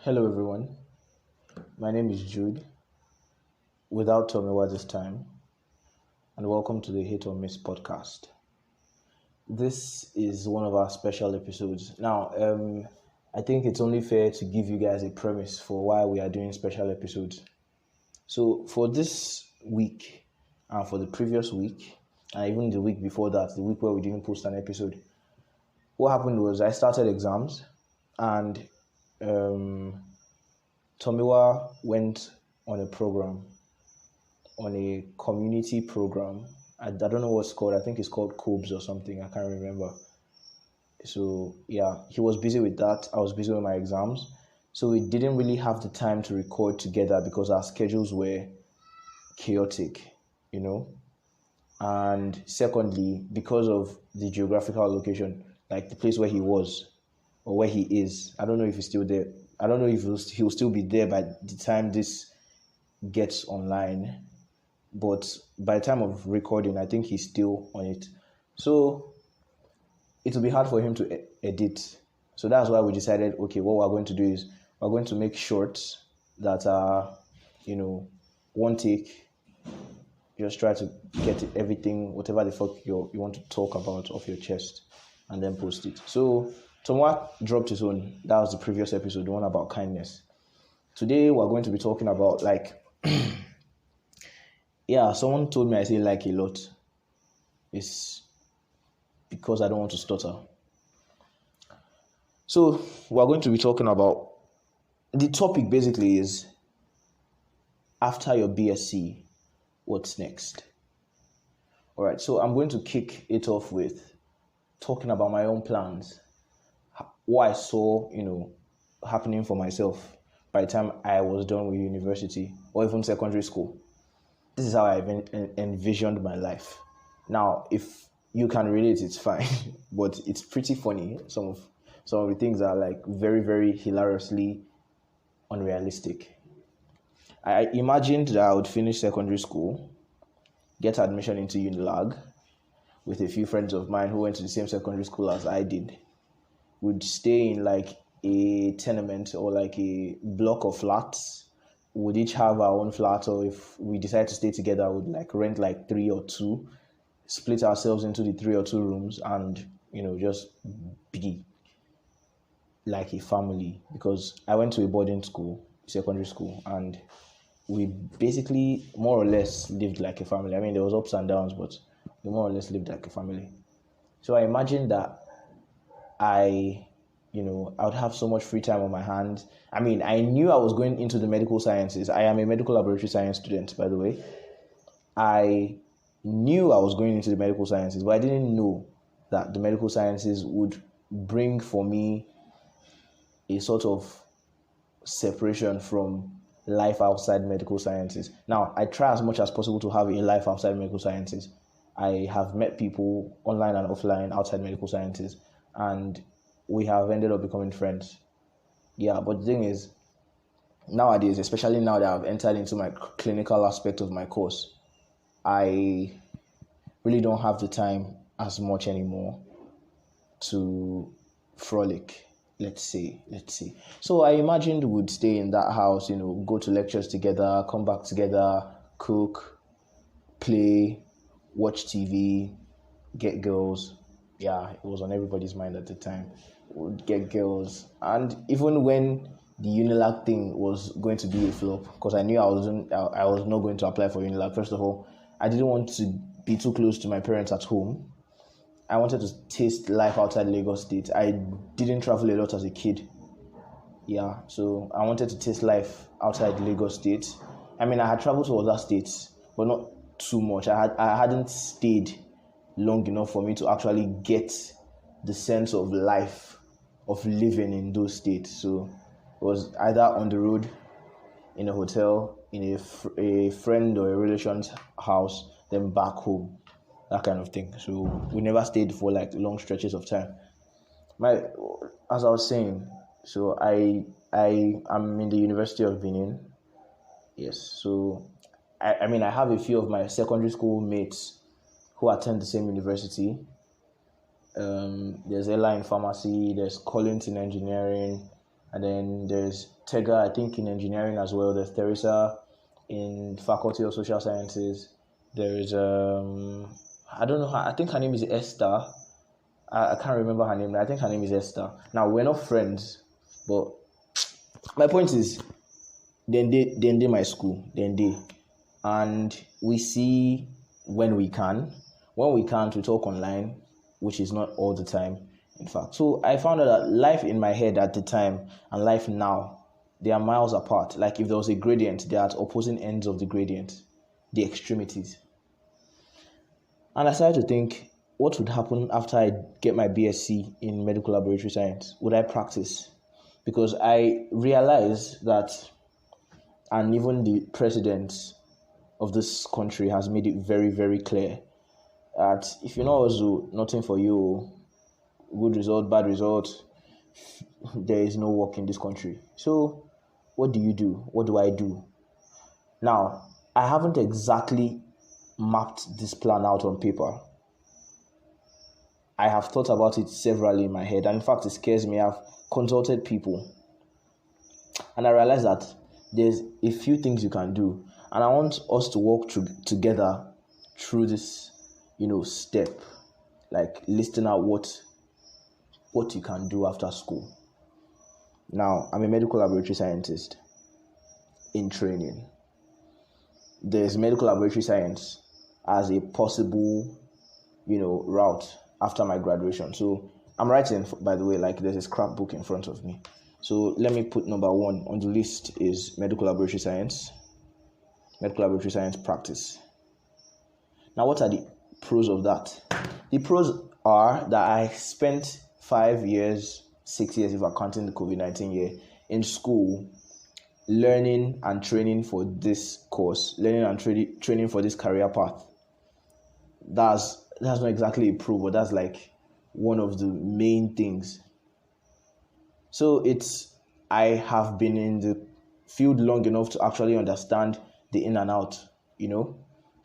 Hello everyone, my name is Jude, without Tomiwa this time, and welcome to the Hit or Miss podcast. This is one of our special episodes. Now, I think it's only fair to give you guys a premise for why we are doing special episodes. So, for this week, and for the previous week, and even the week before that, the week where we didn't post an episode, what happened was I started exams and Tomiwa went on a program, on a community program. I don't know what's called. I think it's called COBS or something. I can't remember. So yeah, he was busy with that. I was busy with my exams. So we didn't really have the time to record together because our schedules were chaotic, you know. And secondly, because of the geographical location, like the place where he was or where he is, I don't know if he's still there. I don't know if he'll still be there by the time this gets online, but by the time of recording, I think he's still on it. So it will be hard for him to edit. So that's why we decided, okay, what we're going to do is we're going to make shorts that are, one take. Just try to get everything, whatever the fuck you want to talk about off your chest, and then post it. So Tomwa dropped his own. That was the previous episode, the one about kindness. Today we're going to be talking about someone told me I say like a lot. It's because I don't want to stutter. So we're going to be talking about, the topic basically is, after your BSc, what's next? All right, so I'm going to kick it off with talking about my own plans, what I saw, happening for myself by the time I was done with university or even secondary school. This is how I envisioned my life. Now, if you can relate, it's fine, but it's pretty funny. Some of the things are like very, very hilariously unrealistic. I imagined that I would finish secondary school, get admission into Unilag with a few friends of mine who went to the same secondary school as I did. We'd stay in like a tenement or like a block of flats. We'd each have our own flat, or if we decide to stay together, we'd like rent like 3 or 2, split ourselves into the 3 or 2 rooms, and just be like a family. Because I went to a boarding school, secondary school, and we basically more or less lived like a family. I mean, there was ups and downs, but we more or less lived like a family. So I imagined that I would have so much free time on my hands. I mean, I knew I was going into the medical sciences. I am a medical laboratory science student, by the way. I knew I was going into the medical sciences, but I didn't know that the medical sciences would bring for me a sort of separation from life outside medical sciences. Now, I try as much as possible to have a life outside medical sciences. I have met people online and offline outside medical sciences, and we have ended up becoming friends. Yeah, but the thing is, nowadays, especially now that I've entered into my clinical aspect of my course, I really don't have the time as much anymore to frolic. Let's see. So I imagined we'd stay in that house, go to lectures together, come back together, cook, play, watch TV, get girls. Yeah, it was on everybody's mind at the time. We'd get girls. And even when the Unilag thing was going to be a flop, because I knew I was not going to apply for Unilag. First of all, I didn't want to be too close to my parents at home. I wanted to taste life outside Lagos State. I didn't travel a lot as a kid. Yeah, so I wanted to taste life outside Lagos State. I mean, I had traveled to other states, but not too much. I hadn't stayed long enough for me to actually get the sense of life, of living in those states. So it was either on the road, in a hotel, in a friend or a relation's house, then back home. That kind of thing. So we never stayed for like long stretches of time. As I was saying, so I am in the University of Benin. Yes. So I mean, I have a few of my secondary school mates who attend the same university. There's Ella in pharmacy. There's Collins in engineering. And then there's Tega, I think, in engineering as well. There's Teresa in Faculty of Social Sciences. There's I don't know I think her name is Esther. I can't remember her name. I think her name is Esther. Now we're not friends, but my point is, then they my school, then they, and we see when we can. When we can't, we talk online, which is not all the time, in fact. So I found out that life in my head at the time and life now, they are miles apart. Like if there was a gradient, they are at opposing ends of the gradient, the extremities. And I started to think, what would happen after I get my BSc in medical laboratory science? Would I practice? Because I realized that, and even the president of this country has made it very, very clear that if you know also nothing for you, good result, bad result, there is no work in this country. So what do you do? What do I do? Now, I haven't exactly mapped this plan out on paper. I have thought about it severally in my head, and in fact, it scares me. I've consulted people, and I realized that there's a few things you can do, and I want us to walk together through this, step, like listing out what you can do after school. Now, I'm a medical laboratory scientist in training. There's medical laboratory science as a possible, route after my graduation. So I'm writing, by the way, like there's a scrapbook in front of me. So let me put number 1 on the list is medical laboratory science practice. Now, what are the pros of that? The pros are that I spent 5 years, 6 years, if I'm counting the COVID-19 year, in school, learning and training for this course, learning and training for this career path. That's not exactly a pro, but that's like one of the main things. So I have been in the field long enough to actually understand the in and out,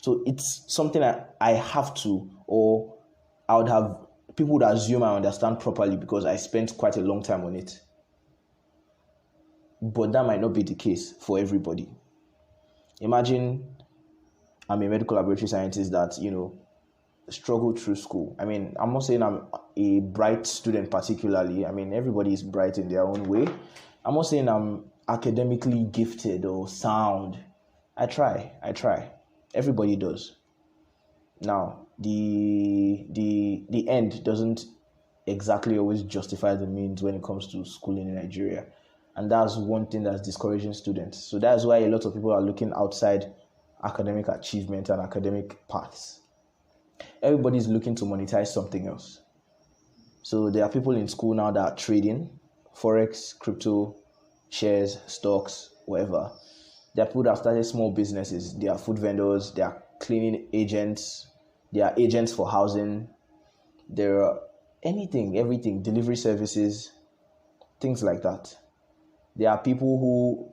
So it's something I have to, or people would assume I understand properly because I spent quite a long time on it. But that might not be the case for everybody. Imagine I'm a medical laboratory scientist that, struggled through school. I mean, I'm not saying I'm a bright student particularly. I mean, everybody is bright in their own way. I'm not saying I'm academically gifted or sound. I try. Everybody does. Now, the end doesn't exactly always justify the means when it comes to schooling in Nigeria. And that's one thing that's discouraging students. So that's why a lot of people are looking outside academic achievement and academic paths. Everybody's looking to monetize something else. So there are people in school now that are trading, forex, crypto, shares, stocks, whatever. There are people that have started small businesses. They are food vendors, they are cleaning agents, they are agents for housing, there are everything, delivery services, things like that. There are people who,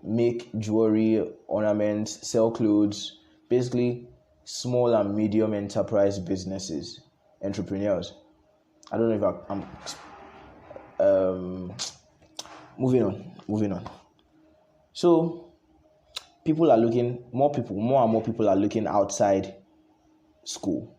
make jewelry, ornaments, sell clothes, basically small and medium enterprise businesses, entrepreneurs. I don't know if I'm moving on. So more and more people are looking outside school.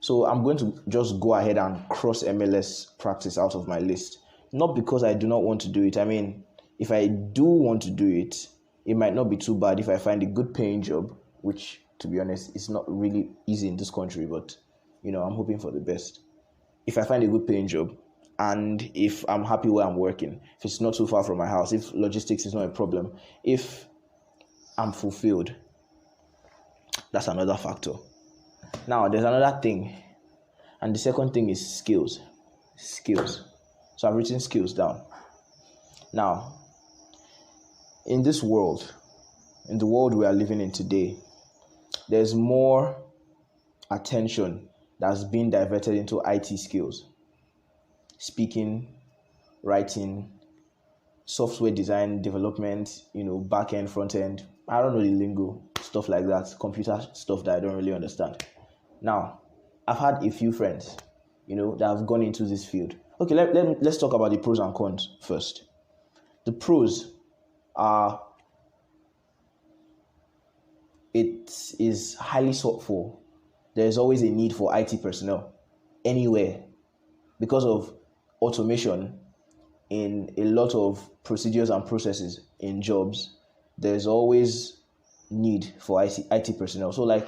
So I'm going to just go ahead and cross MLS practice out of my list. Not because I do not want to do it. I mean, if I do want to do it, it might not be too bad if I find a good paying job, which, to be honest, is not really easy in this country, but, I'm hoping for the best. If I find a good paying job, and if I'm happy where I'm working, if it's not too far from my house, if logistics is not a problem, if I'm fulfilled, that's another factor. Now, there's another thing, and the second thing is skills. So I've written skills down. Now, in the world we are living in today, there's more attention that's being diverted into IT skills. Speaking, writing, software design, development, back end, front end. I don't know the lingo, stuff like that, computer stuff that I don't really understand. Now, I've had a few friends, that have gone into this field. Okay, let's talk about the pros and cons first. The pros are it is highly sought for. There's always a need for IT personnel anywhere because of automation in a lot of procedures and processes in jobs. There's always need for IT personnel. So like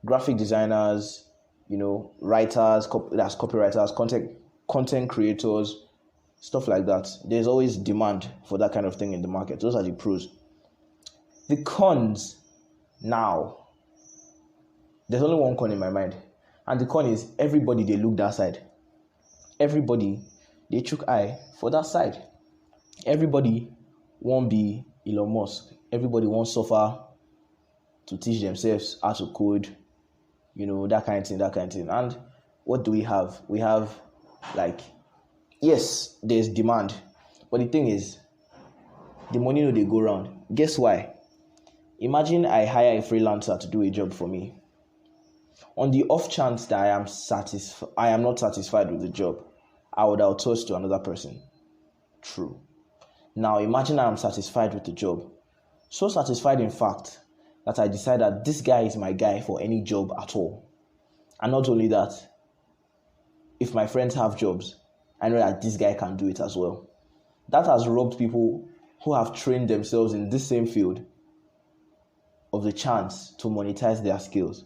graphic designers, writers, that's copywriters, content creators, stuff like that. There's always demand for that kind of thing in the market. Those are the pros. The cons now, there's only one con in my mind, and the con is everybody they look that side. Everybody they chook eye for that side. Everybody won't be Elon Musk. Everybody won't suffer to teach themselves how to code, that kind of thing. And what do we have? We have yes, there's demand, but the thing is, the money no they go round. Guess why? Imagine I hire a freelancer to do a job for me. On the off chance that I am not satisfied with the job, I would outsource to another person. True. Now imagine I am satisfied with the job. So satisfied, in fact, that I decide that this guy is my guy for any job at all. And not only that, if my friends have jobs, I know that this guy can do it as well. That has robbed people who have trained themselves in this same field of the chance to monetize their skills.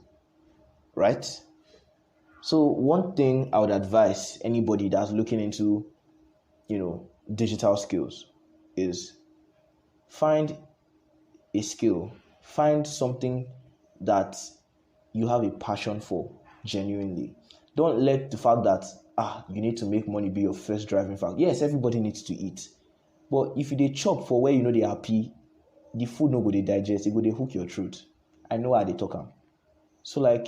Right? So one thing I would advise anybody that's looking into, digital skills is find a skill, find something that you have a passion for genuinely. Don't let the fact that you need to make money be your first driving factor. Yes, everybody needs to eat, but if you dey chop for where they're happy, the food no go dey digest, it go dey hook your throat. I know how they talk am. So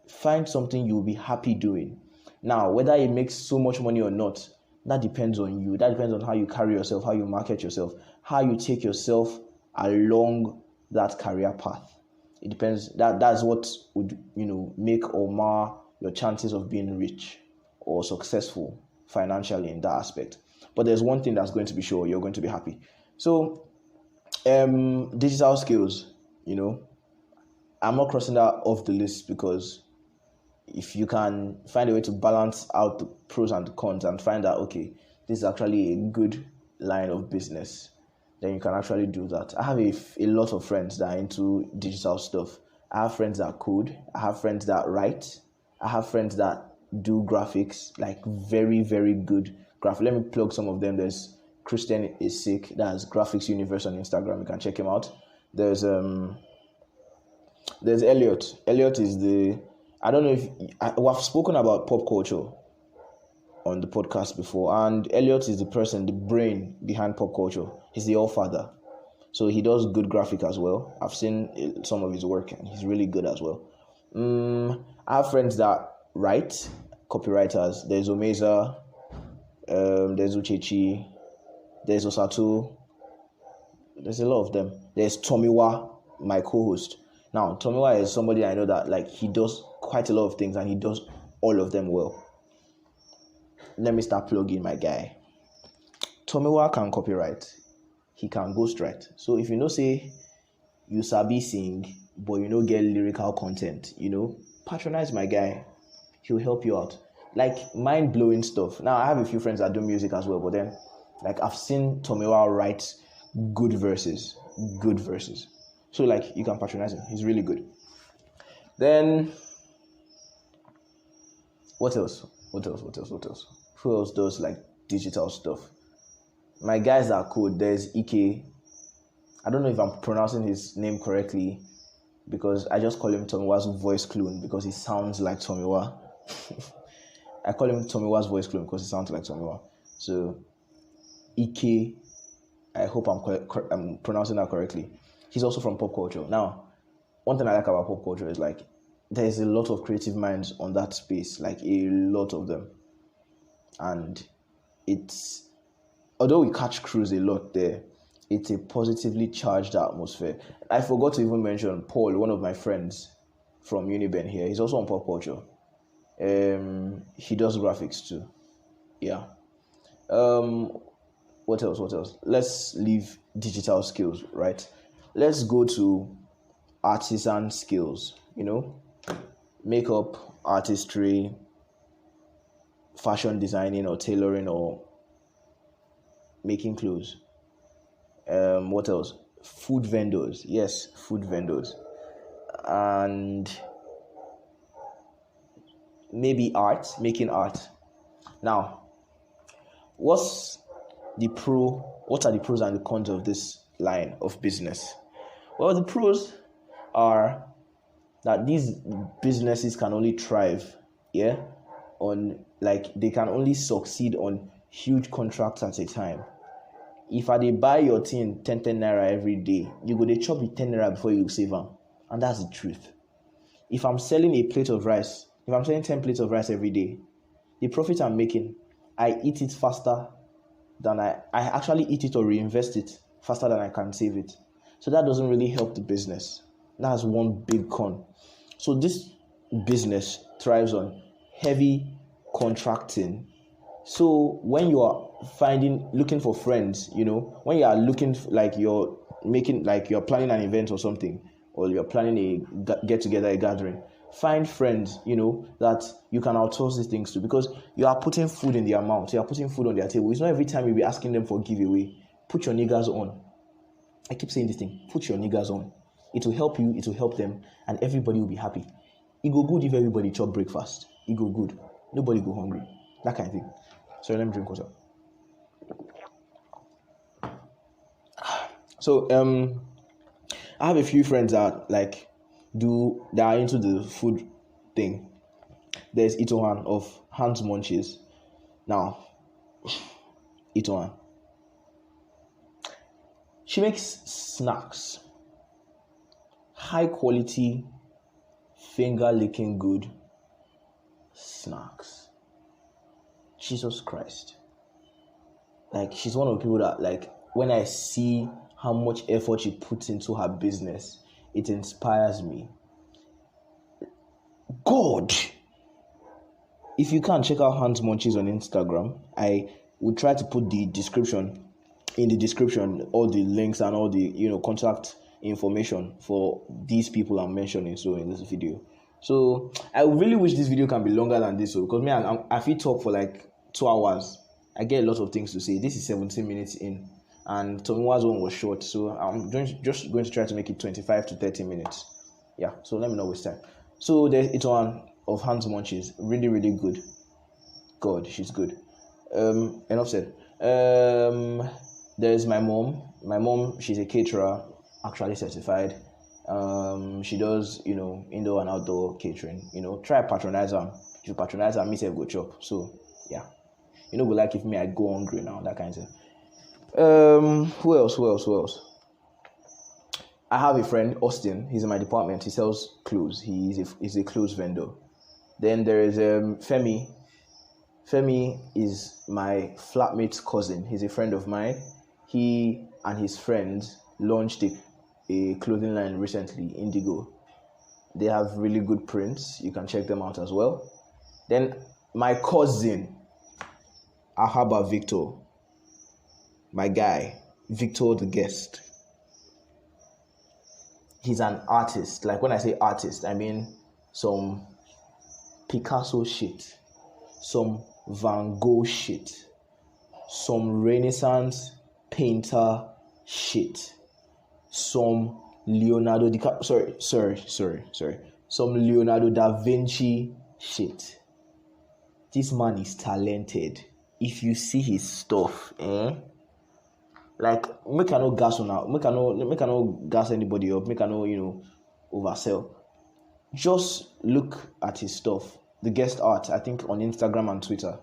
find something you'll be happy doing. Now, whether it makes so much money or not, that depends on you. That depends on how you carry yourself, how you market yourself, how you take yourself along that career path. It depends. That's what would make or mar your chances of being rich or successful financially in that aspect. But there's one thing that's going to be sure: you're going to be happy. So, digital skills. I'm not crossing that off the list because if you can find a way to balance out the pros and the cons and find that, okay, this is actually a good line of business, then you can actually do that. I have a lot of friends that are into digital stuff. I have friends that code. I have friends that write. I have friends that do graphics, very, very good graphics. Let me plug some of them. There's Christian is Sick. That's Graphics Universe on Instagram. You can check him out. There's Elliot. Elliot is I don't know if we've spoken about pop culture on the podcast before, and Elliot is the brain behind pop culture. He's the all-father. So he does good graphic as well. I've seen some of his work, and he's really good as well. I have friends that write, copywriters. There's Omeza, there's Uchechi, there's Osatu. There's a lot of them. There's Tomiwa, my co-host. Now, Tomiwa is somebody I know that he does quite a lot of things and he does all of them well. Let me start plugging my guy. Tomiwa can copyright. He can ghostwrite. So if say you sabi sing, but get lyrical content, patronize my guy. He'll help you out. Mind-blowing stuff. Now, I have a few friends that do music as well, but then I've seen Tomiwa write good verses. So you can patronize him. He's really good. Then what else? Who else does digital stuff? My guys that code. There's Ike. I don't know if I'm pronouncing his name correctly because I just call him Tomiwa's voice clone because he sounds like Tomiwa. I call him Tomiwa's voice clone because he sounds like Tomiwa. So Ike, I hope I'm pronouncing that correctly. He's also from pop culture. Now, one thing I like about pop culture is there's a lot of creative minds on that space, a lot of them. And although we catch crews a lot there, it's a positively charged atmosphere. I forgot to even mention Paul, one of my friends from Uniben here. He's also on pop culture. He does graphics too. Yeah. What else? Let's leave digital skills, right? Let's go to artisan skills, makeup, artistry, fashion designing or tailoring or making clothes. What else? Food vendors. Yes, food vendors. And maybe art, making art. Now, what are the pros and the cons of this line of business? Well, the pros are that these businesses can only thrive, on, like, they can only succeed on huge contracts at a time. If I dey buy your thing 10 naira every day, you go dey chop the 10 naira before you save am, and that's the truth. If I'm selling 10 plates of rice every day, the profit I'm making, I eat it faster than I actually eat it or reinvest it faster than I can save it. So that doesn't really help the business. That's one big con. So this business thrives on heavy contracting. So when you are looking for friends, when you are looking like you're planning an event or something, or you're planning a get together, a gathering, find friends, that you can outsource these things to, because you are putting food in their mouth, you are putting food on their table. It's not every time you'll be asking them for giveaway. Put your niggas on. I keep saying this thing, put your niggas on. It will help you, it will help them, and everybody will be happy. It go good if everybody chop breakfast. It go good. Nobody go hungry. That kind of thing. Sorry, let me drink water. So, I have a few friends that are into the food thing. There's Itohan of Hans Munchies. Now, Itohan, she makes snacks, high quality, finger licking good snacks. Jesus Christ. She's one of the people that, when I see how much effort she puts into her business, it inspires me. God, if you can, check out Hans Munchies on Instagram. I will try to put in the description, all the links and all the contact information for these people I'm mentioning in this video. So I really wish this video can be longer than this, because I feel talk for 2 hours. I get a lot of things to say. This is 17 minutes in, and Tomiwa's one was short, so I'm just going to try to make it 25 to 30 minutes. Yeah, so let me not waste time. So it's one of Hans Munchies, really, really good. God, she's good. Enough said. There's my mom. My mom, she's a caterer, actually certified. She does, indoor and outdoor catering. Try patronize her. If you patronize her, me say go chop. So yeah, go like if me I go hungry now, that kind of thing. Who else? I have a friend, Austin. He's in my department. He sells clothes. He's a clothes vendor. Then there is Femi. Femi is my flatmate's cousin. He's a friend of mine. He and his friends launched a clothing line recently, Indigo. They have really good prints. You can check them out as well. Then my cousin, Ahaba Victor. My guy, Victor the guest. He's an artist. When I say artist, I mean some Picasso shit, some Van Gogh shit, some Renaissance painter shit, some Leonardo DiCaprio. Sorry. Some Leonardo da Vinci shit. This man is talented. If you see his stuff, make I no gas on out, make I no gas anybody up, make I no, oversell. Just look at his stuff. The guest art, I think, on Instagram and Twitter.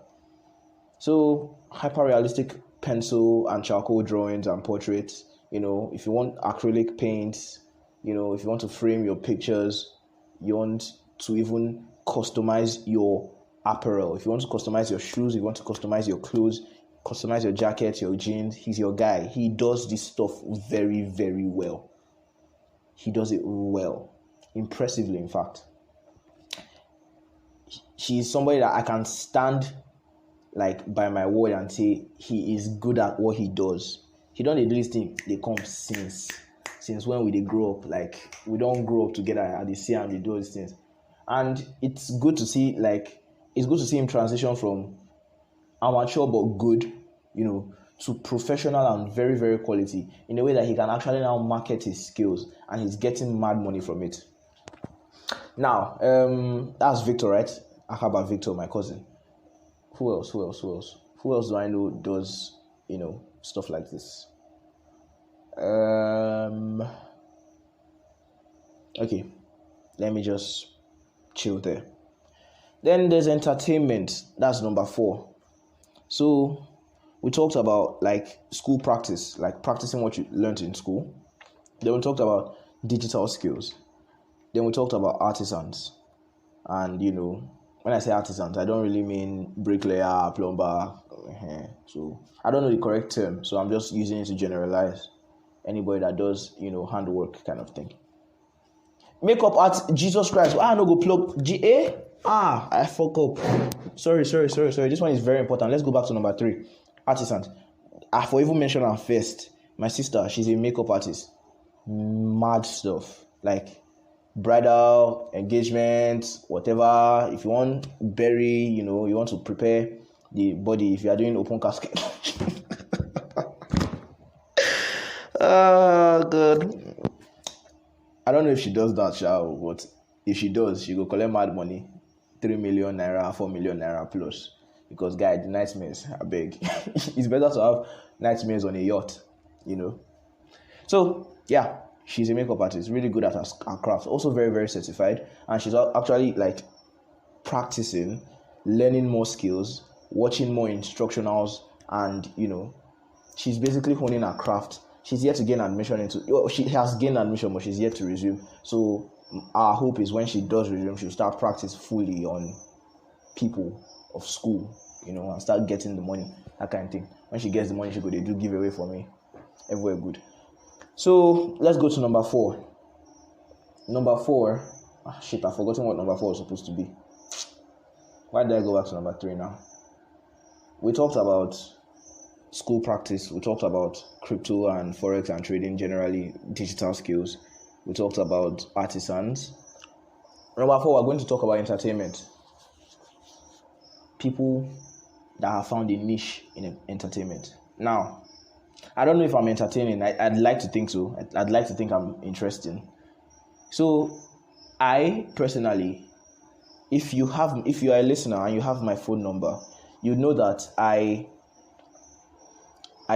So hyper-realistic pencil and charcoal drawings and portraits. If you want acrylic paints, if you want to frame your pictures, you want to even customize your apparel. If you want to customize your shoes, if you want to customize your clothes, customize your jacket, your jeans, he's your guy. He does this stuff very, very well. He does it well. Impressively, in fact. She's somebody that I can stand like by my word and say he is good at what he does. He don't do this thing. They come since when we they grow up. Like we don't grow up together and they see and they do these things. And it's good to see him transition from amateur but good, to professional and very, very quality in a way that he can actually now market his skills and he's getting mad money from it. Now, that's Victor, right? Akaba Victor, my cousin. Who else do I know does, stuff like this? Okay, let me just chill there. Then there's entertainment. That's number 4. So we talked about like school practice, like practicing what you learned in school. Then we talked about digital skills. Then we talked about artisans. And when I say artisans, I don't really mean bricklayer, plumber. So I don't know the correct term, so I'm just using it to generalize anybody that does, handwork kind of thing. Makeup art, Jesus Christ. I no go plug GA. I fuck up. Sorry. This one is very important. Let's go back to number 3. Artisans. For even mention her first, my sister, she's a makeup artist. Mad stuff. Like bridal, engagement, whatever. If you want bury, you want to prepare the body. If you are doing open casket. Oh, God. I don't know if she does that, but if she does, she go collect mad money. 3 million naira, 4 million naira plus. Because, guy, the nightmares, I beg. It's better to have nightmares on a yacht, So, yeah, she's a makeup artist, really good at her craft. Also very, very certified. And she's actually, like, practicing, learning more skills, watching more instructionals, and, she's basically honing her craft. She's yet to gain admission she has gained admission, but she's yet to resume. So our hope is when she does resume, she'll start practice fully on people of school, and start getting the money, that kind of thing. When she gets the money, they do giveaway for me. Everywhere good. So let's go to number 4. Number 4, I've forgotten what number 4 is supposed to be. Why did I go back to number 3 now? We talked about school practice. We talked about crypto and forex and trading, generally digital skills. We talked about artisans. Number 4, we're going to talk about entertainment. People that have found a niche in entertainment. Now, I don't know if I'm entertaining. I'd like to think so. I'd like to think I'm interesting. So, I personally, if you are a listener and you have my phone number, you know that I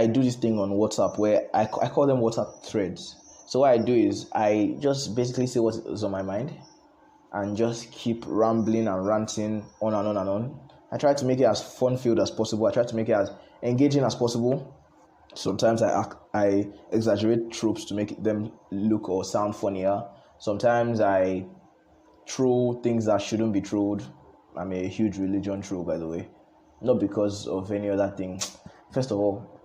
do this thing on WhatsApp where I call them WhatsApp threads. So what I do is I just basically say what is on my mind and just keep rambling and ranting on and on and on. I try to make it as fun-filled as possible. I try to make it as engaging as possible. Sometimes I exaggerate tropes to make them look or sound funnier. Sometimes I troll things that shouldn't be trolled. I'm a huge religion troll, by the way. Not because of any other thing. First of all,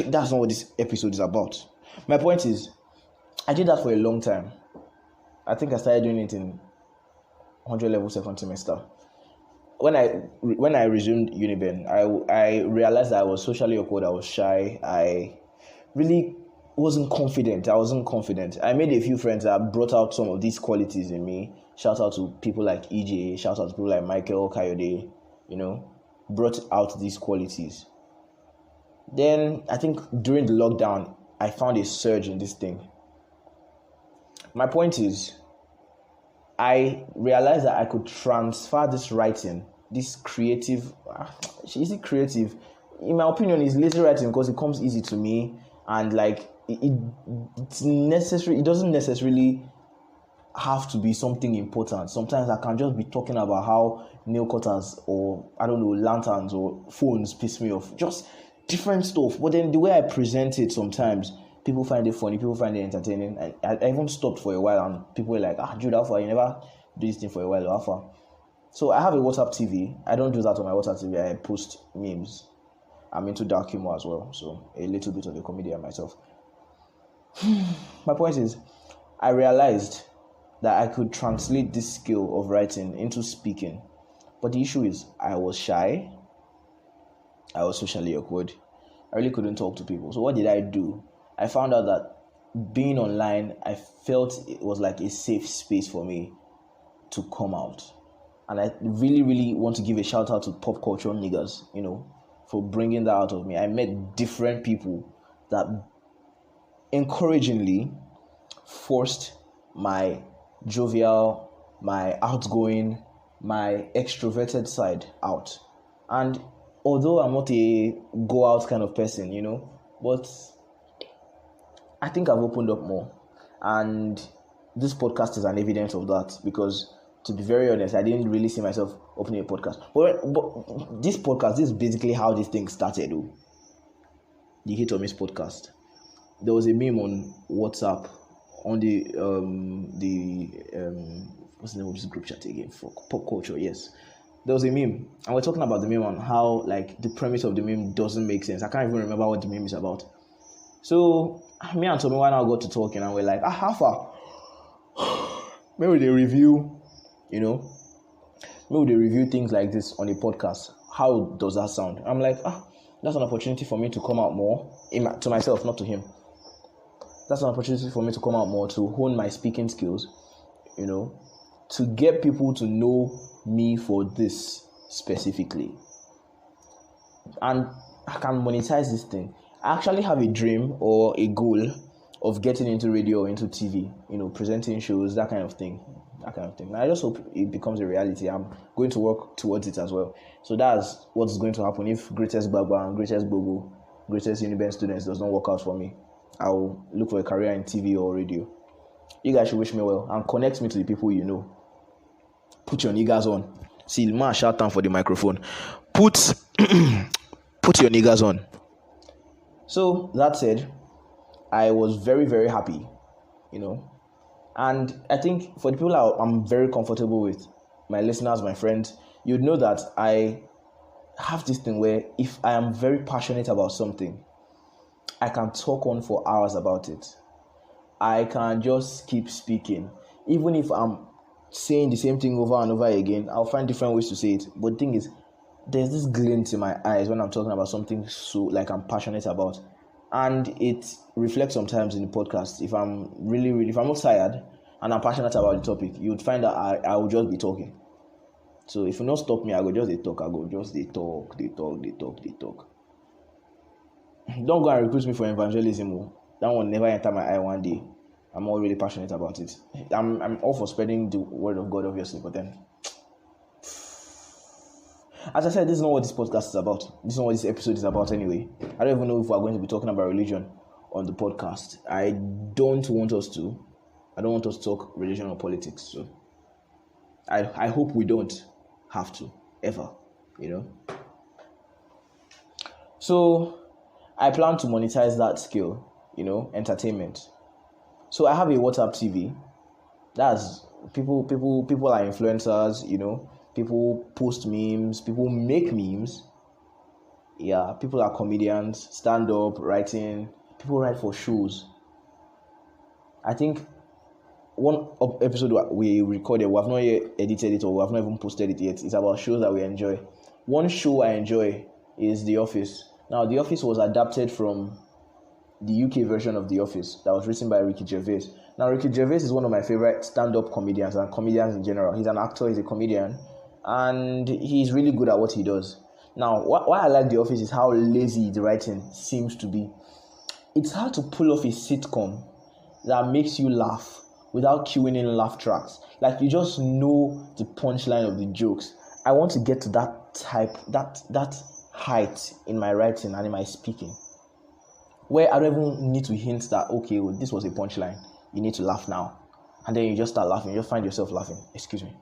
that's not what this episode is about. My point is, I did that for a long time. I think I started doing it in 100 level second semester. When I resumed Uniben, I realized that I was socially awkward. I was shy. I really wasn't confident. I made a few friends that brought out some of these qualities in me. Shout out to people like EJ. Shout out to people like Michael Kayode. Brought out these qualities. Then I think during the lockdown, I found a surge in this thing. My point is, I realized that I could transfer this writing, this creative. Is it creative? In my opinion, it's lazy writing because it comes easy to me, and like it's necessary. It doesn't necessarily have to be something important. Sometimes I can just be talking about how nail cutters or lanterns or phones piss me off. Just different stuff. But then the way I present it, sometimes people find it funny, people find it entertaining. And I even stopped for a while and people were like, Jude, Alpha, you never do this thing for a while, Alpha. So I have a WhatsApp TV. I don't do that on my WhatsApp TV. I post memes. I'm into dark humor as well. So a little bit of a comedian myself. My point is, I realized that I could translate this skill of writing into speaking. But the issue is, I was shy. I was socially awkward. I really couldn't talk to people. So what did I do? I found out that being online, I felt it was like a safe space for me to come out. And I really, really want to give a shout out to pop culture niggas, for bringing that out of me. I met different people that encouragingly forced my jovial, my outgoing, my extroverted side out. And although I'm not a go out kind of person, but I think I've opened up more. And this podcast is an evidence of that, because to be very honest, I didn't really see myself opening a podcast. But this podcast, this is basically how this thing started. The Hit or Miss podcast. There was a meme on WhatsApp on the what's the name of this group chat again? For pop culture, yes. There was a meme, and we're talking about the meme and how like the premise of the meme doesn't make sense. I can't even remember what the meme is about. So me and Tomiwa now got to talking, and we're like, how far? Maybe they review, maybe they review things like this on a podcast. How does that sound? I'm like, that's an opportunity for me to come out more to myself, not to him. That's an opportunity for me to come out more, to hone my speaking skills, to get people to know me for this specifically. And I can monetize this thing. I actually have a dream or a goal of getting into radio or into TV, presenting shows, that kind of thing. And I just hope it becomes a reality. I'm going to work towards it as well. So that's what's going to happen if Greatest Baba and Greatest Bogo, Greatest Uniben students does not work out for me. I'll look for a career in TV or radio. You guys should wish me well and connect me to the people you know. Put your niggas on. See, man, shout down for the microphone. Put your niggas on. So that said, I was very, very happy, and I think for the people I'm very comfortable with, my listeners, my friends, you'd know that I have this thing where if I am very passionate about something, I can talk on for hours about it. I can just keep speaking. Even if I'm saying the same thing over and over again, I'll find different ways to say it. But the thing is, there's this glint in my eyes when I'm talking about something so like I'm passionate about. And it reflects sometimes in the podcast. If I'm really, if I'm not tired and I'm passionate about the topic, you'd find that I will just be talking. So if you don't stop me, I go just talk. I go just talk. Don't go and recruit me for evangelism. That one never enter my eye one day. I'm not really passionate about it. I'm all for spreading the word of God, obviously, but then, as I said, this is not what this podcast is about. This is not what this episode is about anyway. I don't even know if we're going to be talking about religion on the podcast. I don't want us to talk religion or politics. So I hope we don't have to, ever, So I plan to monetize that skill, entertainment. So I have a WhatsApp TV. That's people are influencers, people post memes, people make memes. Yeah, people are comedians, stand up, writing, people write for shows. I think one episode we recorded, we have not yet edited it or we have not even posted it yet. It's about shows that we enjoy. One show I enjoy is The Office. Now, The Office was adapted from the UK version of The Office that was written by Ricky Gervais. Now, Ricky Gervais is one of my favorite stand-up comedians and comedians in general. He's an actor, he's a comedian, and he's really good at what he does. Now, why I like The Office is how lazy the writing seems to be. It's hard to pull off a sitcom that makes you laugh without queuing in laugh tracks. Like, you just know the punchline of the jokes. I want to get to that height in my writing and in my speaking, where I don't even need to hint that, okay, well, this was a punchline, you need to laugh now. And then you just start laughing, you just find yourself laughing. Excuse me.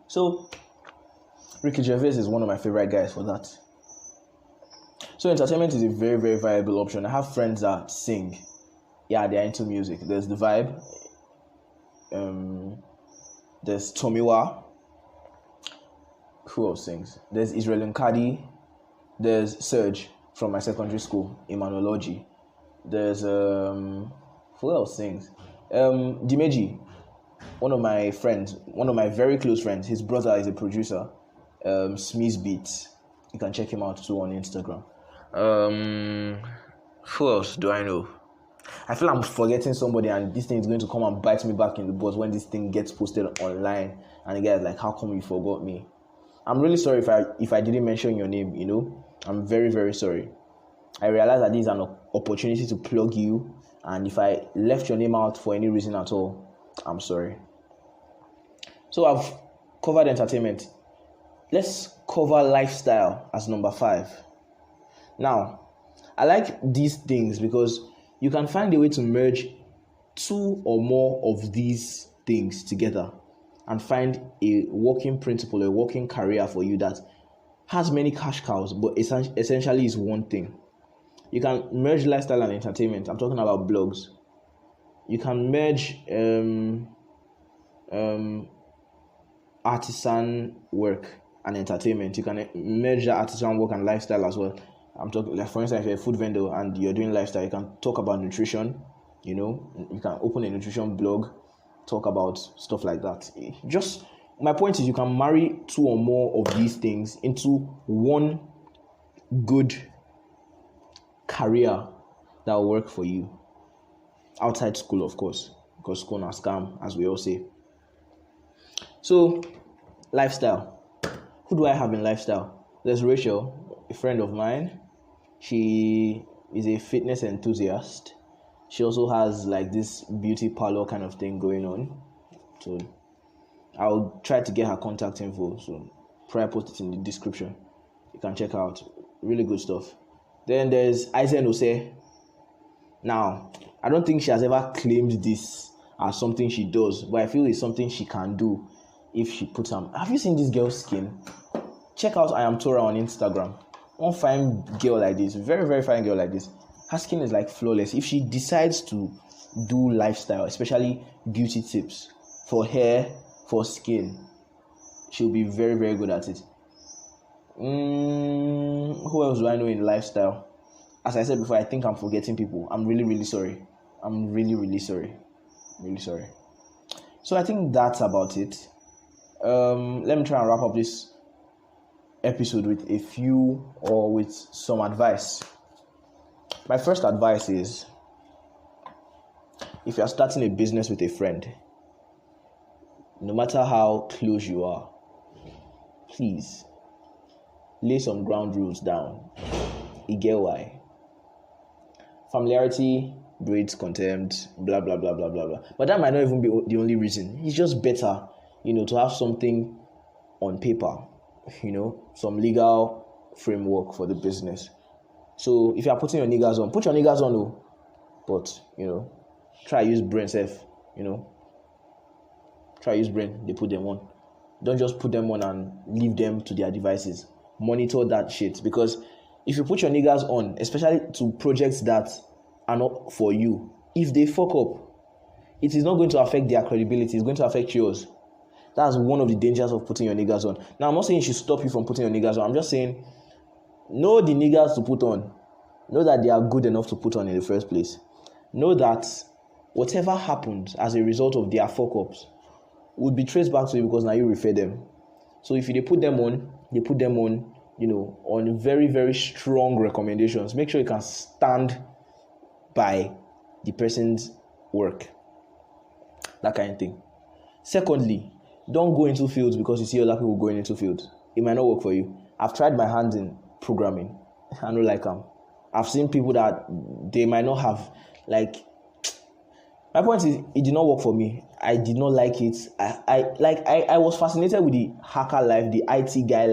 So, Ricky Gervais is one of my favorite guys for that. So, entertainment is a very, very viable option. I have friends that sing. Yeah, they're into music. There's The Vibe. There's Tomiwa. Who else sings? There's Israel Nkadi. There's Serge from my secondary school, Immanology. There's who else sings? Dimeji, one of my very close friends. His brother is a producer. Smith Beats. You can check him out too on Instagram. Who else do I know? I feel I'm forgetting somebody, and this thing is going to come and bite me back in the butt when this thing gets posted online and the guy's like, how come you forgot me? I'm really sorry if I didn't mention your name, I'm very, very sorry. I realize that this is an opportunity to plug you, and if I left your name out for any reason at all, I'm sorry. So I've covered entertainment. Let's cover lifestyle as number 5. Now, I like these things because you can find a way to merge 2 or more of these things together and find a working principle, a working career for you that has many cash cows, but essentially is one thing. You can merge lifestyle and entertainment. I'm talking about blogs. You can merge artisan work and entertainment. You can merge that artisan work and lifestyle as well. I'm talking, like, for instance, if you're a food vendor and you're doing lifestyle, you can talk about nutrition. You can open a nutrition blog, talk about stuff like that. Just, my point is, you can marry 2 or more of these things into one good career that will work for you outside school, of course, because school is a scam, as we all say. So, lifestyle. Who do I have in lifestyle? There's Rachel, a friend of mine. She is a fitness enthusiast. She also has like this beauty parlor kind of thing going on. So I'll try to get her contact info. So probably post it in the description. You can check out. Really good stuff. Then there's Aizen Ose. Now, I don't think she has ever claimed this as something she does, but I feel it's something she can do if she puts some. Have you seen this girl's skin? Check out I Am Tora on Instagram. One fine girl like this, very, very fine girl like this. Her skin is like flawless. If she decides to do lifestyle, especially beauty tips for hair, for skin, she'll be very, very good at it. Who else do I know in lifestyle? As I said before, I think I'm forgetting people. I'm really, really sorry. I'm really, really sorry. Really sorry. So I think that's about it. Let me try and wrap up this episode with some advice. My first advice is, if you're starting a business with a friend, no matter how close you are, please lay some ground rules down. You get why? Familiarity breeds contempt, blah, blah, blah, blah, blah, blah. But that might not even be the only reason. It's just better, to have something on paper, some legal framework for the business. So if you are putting your niggas on, put your niggas on, though. But, try use brain safe, Try use brain, they put them on. Don't just put them on and leave them to their devices. Monitor that shit. Because if you put your niggas on, especially to projects that are not for you, if they fuck up, it is not going to affect their credibility. It's going to affect yours. That's one of the dangers of putting your niggas on. Now, I'm not saying it should stop you from putting your niggas on. I'm just saying, know the niggas to put on. Know that they are good enough to put on in the first place. Know that whatever happens as a result of their fuck-ups would be traced back to you because now you refer them. So if they put them on, on very, very strong recommendations. Make sure you can stand by the person's work. That kind of thing. Secondly, don't go into fields because you see other people going into fields. It might not work for you. I've tried my hands in programming. I don't like them. I've seen people that they might not have, my point is, it did not work for me. I did not like it. I was fascinated with the hacker life, the IT guy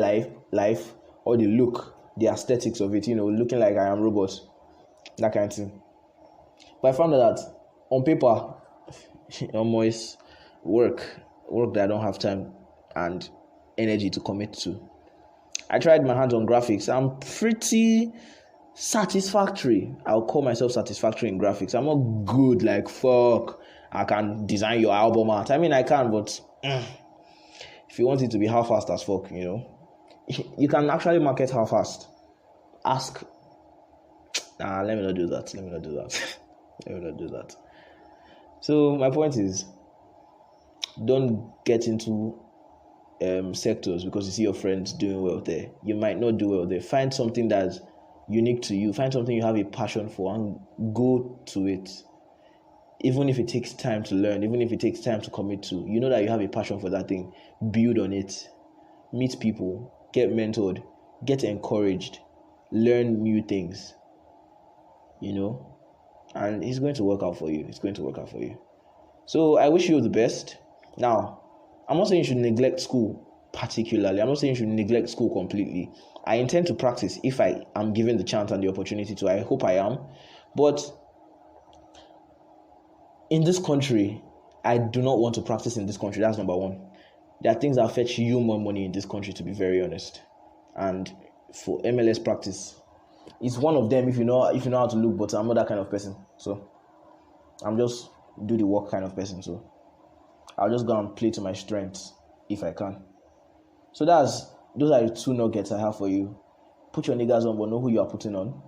life, or the look, the aesthetics of it, looking like I am robots, that kind of thing. But I found out that on paper, almost work that I don't have time and energy to commit to. I tried my hands on graphics. I'm pretty satisfactory. I'll call myself satisfactory in graphics. I'm not good like fuck. I can design your album art. I mean, I can, but if you want it to be half-assed as fuck, you can actually market half-assed. Ask. Let me not do that. Let me not do that. So my point is, don't get into sectors because you see your friends doing well there. You might not do well there. Find something that's unique to you. Find something you have a passion for and go to it. Even if it takes time to learn, even if it takes time to commit to, you know that you have a passion for that thing. Build on it. Meet people. Get mentored. Get encouraged. Learn new things. And it's going to work out for you. It's going to work out for you. So I wish you the best. Now, I'm not saying you should neglect school particularly. I'm not saying you should neglect school completely. I intend to practice if I am given the chance and the opportunity to. I hope I am. But in this country, I do not want to practice in this country. That's number one. There are things that fetch you more money in this country, to be very honest. And for MLS practice, it's one of them if you know how to look, but I'm not that kind of person. So I'm just do the work kind of person. So I'll just go and play to my strengths if I can. So those are the 2 nuggets I have for you. Put your niggas on, but know who you are putting on.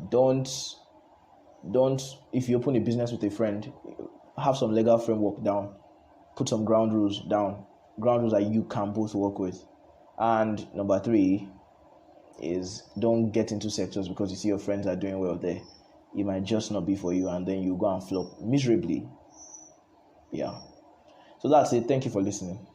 Don't if you open a business with a friend, have some legal framework down. Put some ground rules down. Ground rules that you can both work with. And number 3 is don't get into sectors because you see your friends are doing well there. It might just not be for you, and then you go and flop miserably. Yeah. So that's it. Thank you for listening.